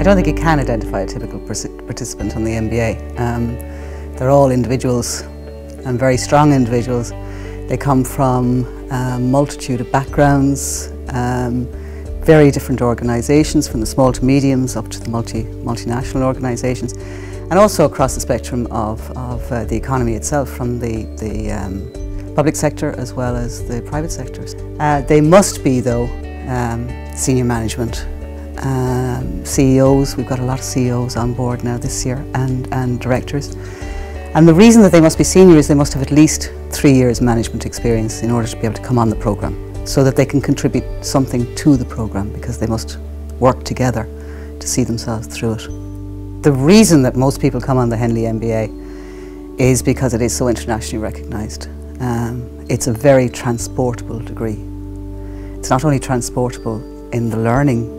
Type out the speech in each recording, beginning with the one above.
I don't think you can identify a typical participant on the MBA. They're all individuals and very strong individuals. They come from a multitude of backgrounds, very different organisations, from the small to mediums up to the multinational organisations, and also across the spectrum of the economy itself, from the public sector as well as the private sectors. They must be, though, senior management, CEOs. We've got a lot of CEOs on board now this year, and directors. And the reason that they must be senior is they must have at least 3 years management experience in order to be able to come on the programme, so that they can contribute something to the programme, because they must work together to see themselves through it. The reason that most people come on the Henley MBA is because it is so internationally recognised. It's a very transportable degree. It's not only transportable in the learning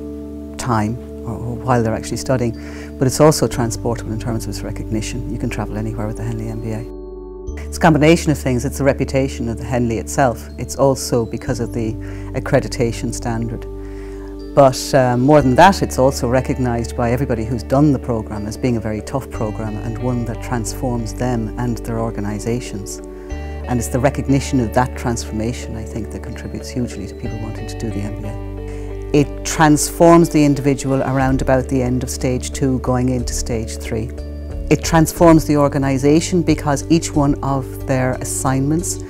time or while they're actually studying, but it's also transportable in terms of its recognition. You can travel anywhere with the Henley MBA. It's a combination of things. It's the reputation of the Henley itself. It's also because of the accreditation standard. But more than that, it's also recognised by everybody who's done the programme as being a very tough programme, and one that transforms them and their organisations. And it's the recognition of that transformation, I think, that contributes hugely to people wanting to do the MBA. It transforms the individual around about the end of stage 2, going into stage 3. It transforms the organisation, because each one of their assignments,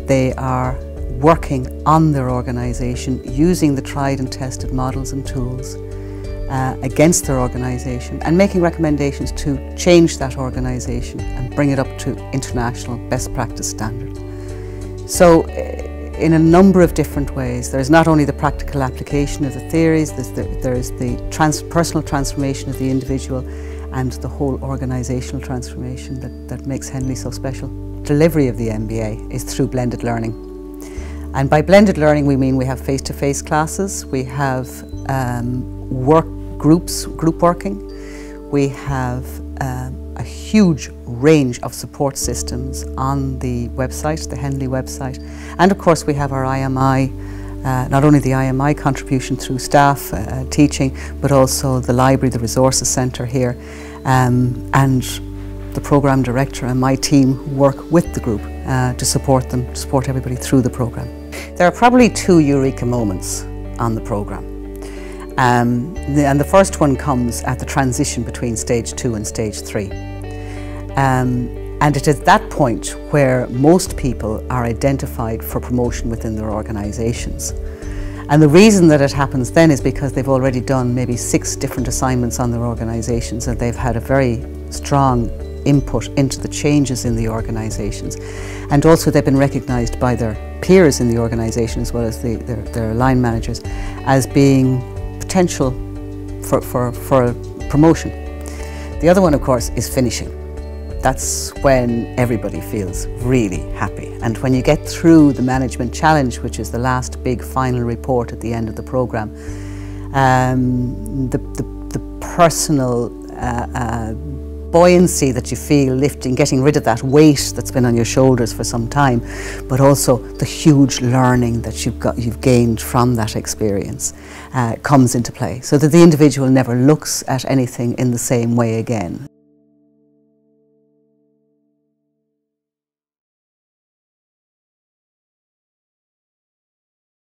they are working on their organisation, using the tried and tested models and tools against their organisation, and making recommendations to change that organisation and bring it up to international best practice standard. So in a number of different ways, there's not only the practical application of the theories, there's the personal transformation of the individual, and the whole organisational transformation that makes Henley so special. Delivery of the MBA is through blended learning. And by blended learning, we mean we have face-to-face classes, we have group working, we have a huge range of support systems on the website, the Henley website, and of course we have our IMI, not only the IMI contribution through staff teaching, but also the library, the resources centre here, and the programme director and my team who work with the group to support them, to support everybody through the programme. There are probably 2 eureka moments on the programme. And the first one comes at the transition between stage 2 and stage 3. And it is that point where most people are identified for promotion within their organisations. And the reason that it happens then is because they've already done maybe 6 different assignments on their organisations, and they've had a very strong input into the changes in the organisations. And also they've been recognised by their peers in the organisation, as well as their line managers, as being potential for promotion. The other one, of course, is finishing. That's when everybody feels really happy. And when you get through the management challenge, which is the last big final report at the end of the programme, the personal buoyancy that you feel lifting, getting rid of that weight that's been on your shoulders for some time, but also the huge learning that you've gained from that experience comes into play, so that the individual never looks at anything in the same way again.